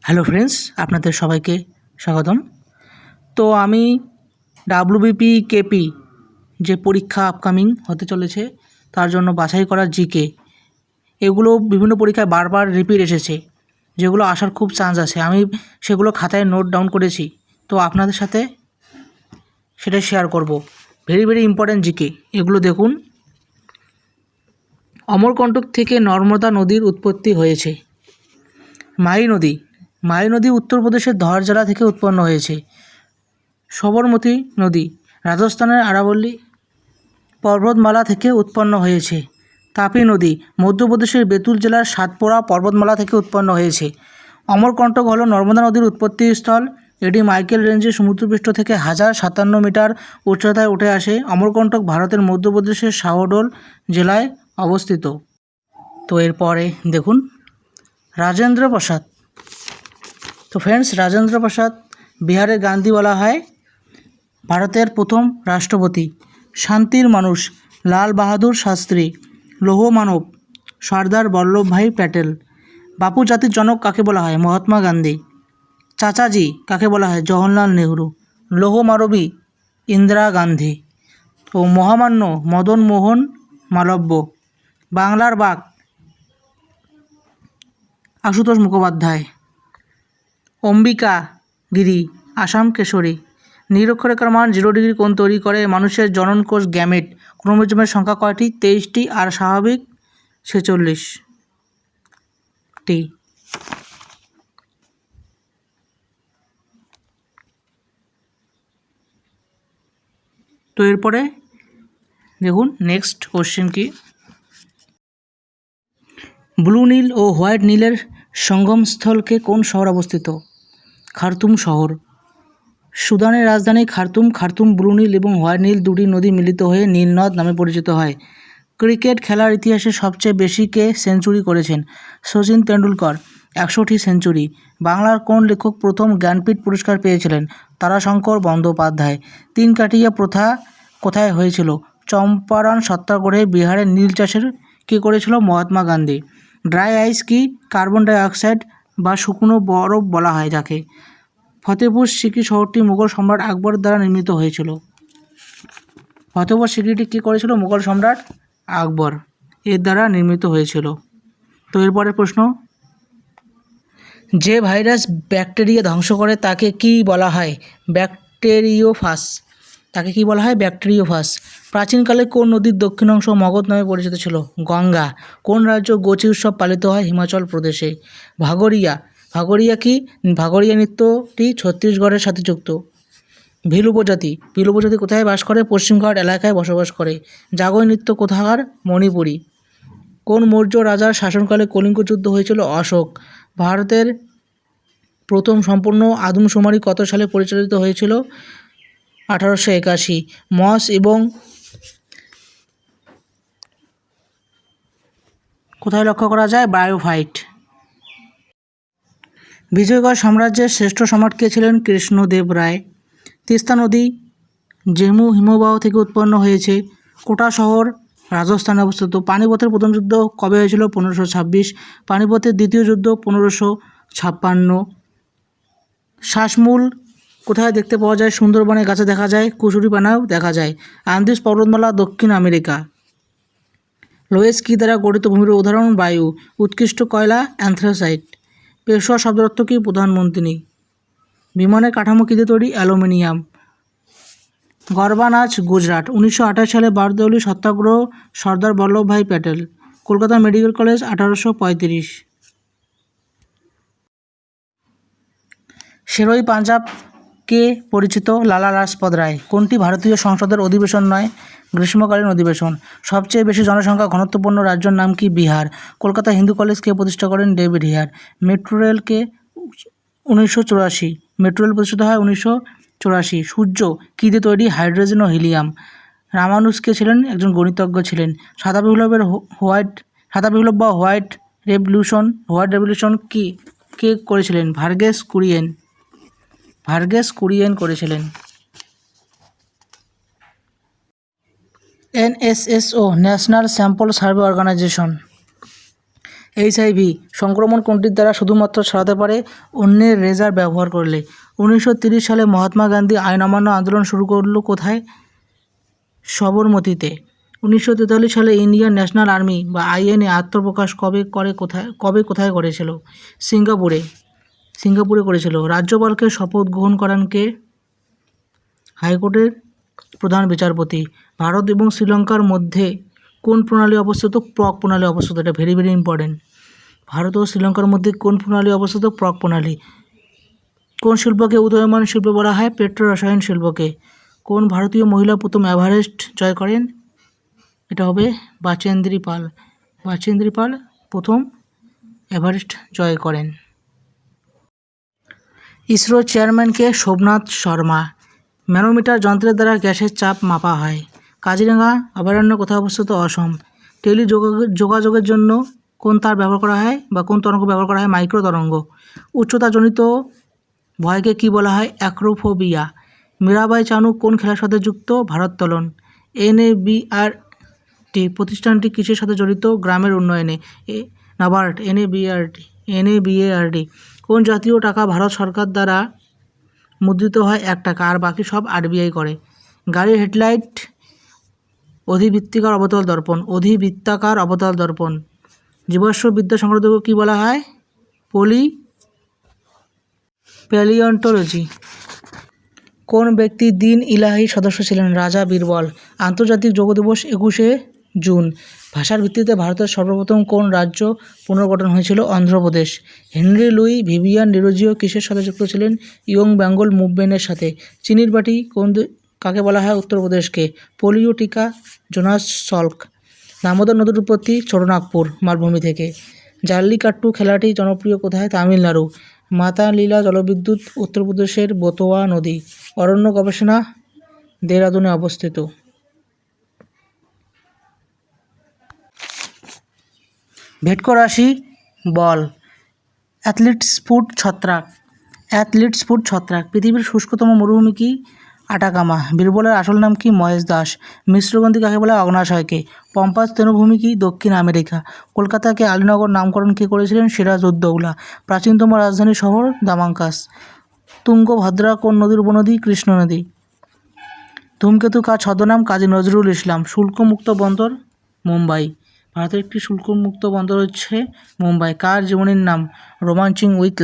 Hello friends, আপনাদের সবাইকে স্বাগতম। তো আমি ডাব্লিউবিপি কেপি যে পরীক্ষা আপকামিং হতে চলেছে তার জন্য বাছাই করা জিকে, এগুলো বিভিন্ন পরীক্ষায় বারবার রিপিট এসেছে, যেগুলো আসার খুব চান্স আছে। আমি সেগুলো খাতায় নোট ডাউন করেছি, তো আপনাদের সাথে সেটা শেয়ার করব। ভেরি ভেরি ইম্পর্ট্যান্ট জিকে, এগুলো দেখুন। অমরকণ্টক থেকে নর্মদা নদীর উৎপত্তি হয়েছে। মাই নদী উত্তরপ্রদেশের ধর জেলা থেকে উৎপন্ন হয়েছে। সবরমতী নদী রাজস্থানের আরাবল্লী পর্বতমালা থেকে উৎপন্ন হয়েছে। তাপি নদী মধ্যপ্রদেশের বেতুল জেলার সাতপুরা পর্বতমালা থেকে উৎপন্ন হয়েছে। অমরকণ্টক হল নর্মদা নদীর উৎপত্তিস্থল। এটি মাইকেল রেঞ্জে সমুদ্রপৃষ্ঠ থেকে 1057 মিটার উচ্চতায় উঠে আসে। অমরকণ্টক ভারতের মধ্যপ্রদেশের শাহডোল জেলায় অবস্থিত। তো এরপরে দেখুন রাজেন্দ্র প্রসাদ। তো ফ্রেন্ডস, রাজেন্দ্র প্রসাদ বিহারের গান্ধী বলা হয়। ভারতের প্রথম রাষ্ট্রপতি। শান্তির মানুষ লাল বাহাদুর শাস্ত্রী। লৌহ মানব সর্দার বল্লভভাই প্যাটেল। বাপু জাতির জনক কাকে বলা হয়? মহাত্মা গান্ধী। চাচাজি কাকে বলা হয়? জওহরলাল নেহরু। লৌহ মানবী ইন্দিরা গান্ধী। ও মহামান্য মদন মোহন মালব্য। বাংলার বাঘ আশুতোষ মুখোপাধ্যায়। অম্বিকা গিরি আসাম কেশরী। নিরক্ষরেখার মান 0 ডিগ্রি কোণ তৈরি করে। মানুষের জননকোষ গ্যামেট ক্রোমোজোমের সংখ্যা কয়টি? 23টি, আর স্বাভাবিক 46টি। তো এরপরে দেখুন নেক্সট কোশ্চেন কি। ব্লু নীল ও হোয়াইট নীলের সঙ্গমস্থলকে কোন শহর অবস্থিত? খার্তুম শহর। সুদানের রাজধানী খার্তুম। খার্তুম ব্লু নীল এবং হোয়াইট নীল দুটি নদী মিলিত হয়ে নীল নদ নামে পরিচিত হয়। ক্রিকেট খেলার ইতিহাসে সবচেয়ে বেশি কে সেঞ্চুরি করেছেন? শচীন তেন্ডুলকর 100টি সেঞ্চুরি। বাংলার কোন লেখক প্রথম জ্ঞানপীঠ পুরস্কার পেয়েছিলেন? তারাশঙ্কর বন্দ্যোপাধ্যায়। তিন কাটিয়া প্রথা কোথায় হয়েছিল? চম্পারণ সত্যাগ্রহে। বিহারে নীল চাষের কী করেছিল? মহাত্মা গান্ধী। ড্রাই আইস কি? কার্বন ডাই অক্সাইড বা শুকনো বরফ বলা হয় যাকে। ফতেপুর সিক্রি শহরটি মুঘল সম্রাট আকবর দ্বারা নির্মিত হয়েছিল। ফতেপুর সিক্রিটি কী করেছিল? মুঘল সম্রাট আকবর এর দ্বারা নির্মিত হয়েছিল। তো এরপরের প্রশ্ন, যে ভাইরাস ব্যাকটেরিয়া ধ্বংস করে তাকে কি বলা হয়? ব্যাকটেরিওফাস। তাকে কি বলা হয়? ব্যাকটেরিওফাস। প্রাচীনকালে কোন নদীর দক্ষিণ অংশ মগধ নামে পরিচিত ছিল? গঙ্গা। কোন রাজ্য গোচি উৎসব পালিত হয়? হিমাচল প্রদেশে। ভাগোরিয়া কি? ভাগোরিয়া নৃত্যটি ছত্তিশগড়ের সাথে যুক্ত। ভিল উপজাতি কোথায় বাস করে? পশ্চিমঘাট এলাকায় বসবাস করে। জাগোই নৃত্য কোথাকার? মণিপুরী। কোন মৌর্য রাজার শাসনকালে কলিঙ্গ যুদ্ধ হয়েছিল? অশোক। ভারতের প্রথম সম্পূর্ণ আদমশুমারি কত সালে পরিচালিত হয়েছিল? 1881। মস এবং কোথায় লক্ষ্য করা যায়? ব্রায়োফাইট। বিজয়গড় সাম্রাজ্যের শ্রেষ্ঠ সম্রাট কে ছিলেন? কৃষ্ণদেব রায়। তিস্তা নদী জেমু হিমবাহ থেকে উৎপন্ন হয়েছে। কোটা শহর রাজস্থানে অবস্থিত। পানিপথের প্রথম যুদ্ধ কবে হয়েছিল? 1526। পানিপথের দ্বিতীয় যুদ্ধ 1556। শ্বাসমূল কোথায় দেখতে পাওয়া যায়? সুন্দরবনে গাছে দেখা যায়। কুচুরিপানাও দেখা যায়। আন্দিজ পর্বতমালা দক্ষিণ আমেরিকা। লোয়েস কি দ্বারা গঠিত ভূমির উদাহরণ? বায়ু। উৎকৃষ্ট কয়লা অ্যান্থ্রাসাইট। পেশোয়া শব্দের অর্থ কি? প্রধানমন্ত্রী। বিমানের কাঠামো কী দিয়ে তৈরি? অ্যালুমিনিয়াম। গরবা নাচ গুজরাট। 1928 সালে বারদৌলি সত্যাগ্রহ সর্দার বল্লভভাই প্যাটেল। Kolkata medical college 1835। শেরই পাঞ্জাব কে পরিচিত? লালা লাজপত রায়। কোনটি ভারতীয় সংসদের অধিবেশন নয়? গ্রীষ্মকালীন অধিবেশন। সবচেয়ে বেশি জনসংখ্যা ঘনত্বপূর্ণ রাজ্যের নাম কি? বিহার। কলকাতা হিন্দু কলেজ কে প্রতিষ্ঠা করেন? David here. Metro rail K 1984। Metro rail প্রতিষ্ঠিত হয় 1984। সূর্য কী দিয়ে তৈরি? হাইড্রোজেন ও হিলিয়াম। রামানুজ কে ছিলেন? একজন গণিতজ্ঞ ছিলেন। সাদা বিপ্লব বা হোয়াইট রেভলিউশন কি কে করেছিলেন? ভার্গেস কুরিয়েন করেছিলেন। NSSO national sample survey organisation HIV সংক্রমণ কোনটির দ্বারা শুধুমাত্র ছড়াতে পারে? অন্যের রেজার ব্যবহার করলে। 1930 সালে মহাত্মা গান্ধী আইন অমান্য আন্দোলন শুরু করলো কোথায়? সবরমতীতে। 1943 সালে ইন্ডিয়ান ন্যাশনাল আর্মি বা INA আত্মপ্রকাশ কোথায় করেছিল? সিঙ্গাপুরে করেছিল। রাজ্যপালকে শপথ গ্রহণ করান কে? হাইকোর্টের প্রধান বিচারপতি। ভারত এবং শ্রীলঙ্কার মধ্যে কোন প্রণালী অবস্থিত? প্রক প্রণালী অবস্থিত। এটা ভেরি ভেরি ইম্পর্টেন্ট। ভারত ও শ্রীলঙ্কার মধ্যে কোন প্রণালী অবস্থিত? প্রক প্রণালী। কোন শিল্পকে উদীয়মান শিল্প বলা হয়? পেট্রো রসায়ন শিল্পকে। কোন ভারতীয় মহিলা প্রথম এভারেস্ট জয় করেন? এটা হবে বাচেন্দ্রী পাল। বাচেন্দ্রী পাল প্রথম এভারেস্ট জয় করেন। ইসরো চেয়ারম্যানকে সোমনাথ শর্মা। ম্যানোমিটার যন্ত্রের দ্বারা গ্যাসের চাপ মাপা হয়। কাজিরাঙা অভয়ারণ্য কোথায় অবস্থিত? অসম। যোগাযোগের জন্য কোন তার ব্যবহার করা হয় বা কোন তরঙ্গ ব্যবহার করা হয়? মাইক্রো তরঙ্গ। উচ্চতাজনিত ভয়কে কি বলা হয়? অ্যাক্রোফোবিয়া। মীরাবাই চানু কোন খেলার সাথে যুক্ত? ভারোত্তোলন। NABRT প্রতিষ্ঠানটি কিসের সাথে জড়িত? গ্রামের উন্নয়নে। নাবার্ড। NABARD কোন জাতীয় টাকা ভারত সরকার দ্বারা মুদ্রিত হয়? 1 টাকা, আর বাকি সব RBI করে। গাড়ির হেডলাইট অধিবৃত্তাকার অবতল দর্পণ। জীবাশ্ম বিদ্যা সংক্রান্ত কী বলা হয়? প্যালিওন্টোলজি। কোন ব্যক্তি দিন ইলাহি সদস্য ছিলেন? রাজা বীরবল। আন্তর্জাতিক যোগ দিবস 21শে জুন। ভাষার ভিত্তিতে ভারতের সর্বপ্রথম কোন রাজ্য পুনর্গঠন হয়েছিল? Andhra Pradesh. Henry Louis Vivian Derozio কিসের সাথে যুক্ত ছিলেন? ইয়ং বেঙ্গল মুভমেন্টের সাথে। চিনির বাটি কাকে বলা হয়? উত্তরপ্রদেশকে। পোলিও টিকা জোনাস সল্ক। দামোদর নদীর উৎপত্তি ছোটনাগপুর মালভূমি থেকে। জাল্লিকাট্টু খেলাটি জনপ্রিয় কোথায়? তামিলনাড়ু। মাতা লীলা জলবিদ্যুৎ উত্তরপ্রদেশের বেতোয়া নদী। অরণ্য গবেষণা দেহরাদুনে অবস্থিত। ভেটকো রাশি বল। অ্যাথলিটস ফুড ছত্রাক। পৃথিবীর শুষ্কতম মরুভূমি কি? আটাকামা। বীরবলের আসল নাম কি? মহেশ দাস। মিশ্রগন্ধি কাকে বলে? অগ্ন্যাশয়কে। পম্পাস তৃণভূমি কি? দক্ষিণ আমেরিকা। কলকাতাকে আলীনগর নামকরণ কে করেছিলেন? সিরাজউদ্দৌলা। প্রাচীনতম রাজধানী শহর? দামাকাস। তুঙ্গভদ্রা কোন নদীর উপনদী? কৃষ্ণ নদী। ধূমকেতু কার ছদ্মনাম? কাজী নজরুল ইসলাম। শুল্কমুক্ত বন্দর? মুম্বাই। ভারতের একটি শুল্কমুক্ত বন্দর হচ্ছে মুম্বাই। কার জীবনীর নাম? রোমান্সিং উইথ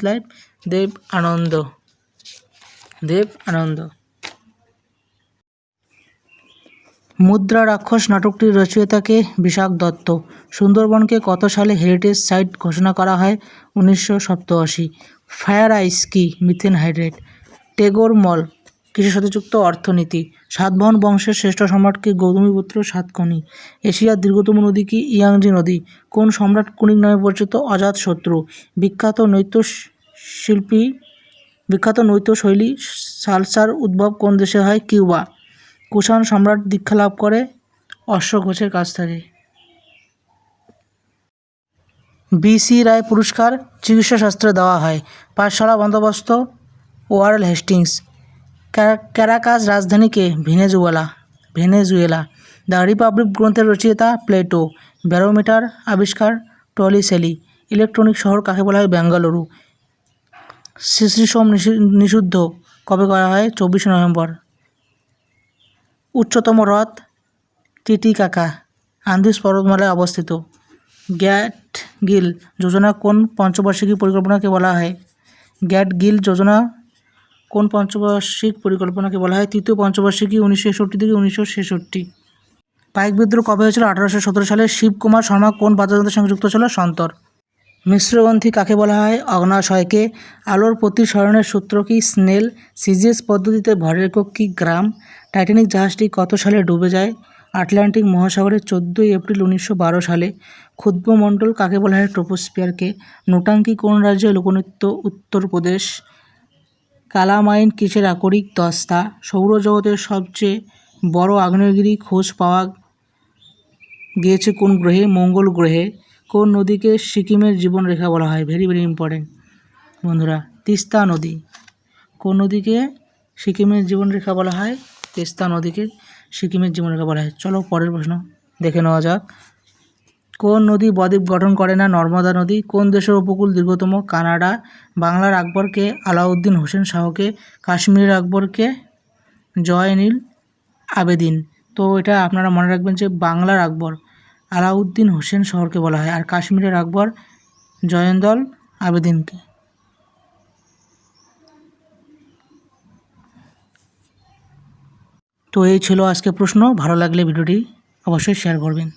লাইফ। দেব আনন্দ। মুদ্রা রাক্ষস নাটকটির রচয়িতাকে? বিশাখ দত্ত। সুন্দরবনকে কত সালে হেরিটেজ সাইট ঘোষণা করা হয়? 1987। ফায়ার আইস কি? Methane hydrate. টেগোর মল কিসের সাথে যুক্ত? অর্থনীতি। সাতবাহন বংশের শ্রেষ্ঠ সম্রাট কি? গৌতমীপুত্র সাতকর্ণী। এশিয়ার দীর্ঘতম নদী কি? ইয়াংজি নদী। কোন সম্রাট কুনিক নামে পরিচিত? অজাতশত্রু। বিখ্যাত নৃত্যশৈলী সালসার উদ্ভব কোন দেশে হয়? কিউবা। কুষাণ সম্রাট দীক্ষা লাভ করে অশ্বঘোষের কাছ থেকে। BC রায় পুরস্কার চিকিৎসাশাস্ত্রে দেওয়া হয়। পাঠশালা বন্দোবস্ত ওয়ারেল হেস্টিংস। ক্যারাকাস রাজধানী কে? ভেনেজুয়েলা। দ্য রিপাবলিক গ্রন্থের রচয়িতা? প্লেটো। ব্যারোমিটার আবিষ্কার? টলিসেলি। ইলেকট্রনিক শহর কাকে বলা হয়? বেঙ্গালুরু। শিশির নিষিদ্ধ কবে করা হয়? 24 নভেম্বর। উচ্চতম হ্রদ? টিটিকাকা। আন্দিজ পর্বতমালায় অবস্থিত। গ্যাটগিল যোজনা কোন পঞ্চবার্ষিকী পরিকল্পনাকে বলা হয়? তৃতীয় পঞ্চবার্ষিকী 1961 থেকে 1966। পাইক বিদ্রোহ কবে হয়েছিল? 1817 সালে। শিবকুমার শর্মা কোন বাদ্যযন্ত্রের সঙ্গে যুক্ত ছিল? সন্তর। মিশ্রগ্রন্থি কাকে বলা হয়? অগ্ন্যাশয়কে। আলোর প্রতিসরণের সূত্র কি? স্নেল। সিজিএস পদ্ধতিতে ভরের একক কি? গ্রাম। টাইটানিক জাহাজটি কত সালে ডুবে যায়? আটলান্টিক মহাসাগরে 14 এপ্রিল 1912 সালে। ক্ষুদ্রমণ্ডল কাকে বলা হয়? ট্রপোস্ফিয়ারকে। নোটাঙ্কি কোন রাজ্যে লোকনৃত্য? উত্তরপ্রদেশ। কালামাইন কিসের আকরিক? দস্তা। সৌরজগতের সবচেয়ে বড় আগ্নেয়গিরি খোঁজ পাওয়া গিয়েছে কোন গ্রহে? মঙ্গল গ্রহে। কোন নদীকে সিকিমের জীবনরেখা বলা হয়? ভেরি ভেরি ইম্পর্টেন্ট বন্ধুরা, তিস্তা নদী। কোন নদীকে সিকিমের জীবনরেখা বলা হয়? তিস্তা নদীকে সিকিমের জীবনরেখা বলা হয়। চলো পরের প্রশ্ন দেখে নেওয়া যাক। কোন নদী বদ্বীপ গঠন করে না? নর্মদা নদী। কোন দেশের উপকূল দীর্ঘতম? কানাডা। বাংলার আকবরকে? আলাউদ্দিন হোসেন শাহকে। কাশ্মীরের আকবরকে? জয়নুল আবেদিন। তো এটা আপনারা মনে রাখবেন যে বাংলার আকবর আলাউদ্দিন হোসেন শাহকে বলা হয়, আর কাশ্মীরের আকবর জয়নুল আবেদিনকে। তো এই ছিল আজকে প্রশ্ন। ভালো লাগলে ভিডিওটি অবশ্যই শেয়ার করবেন।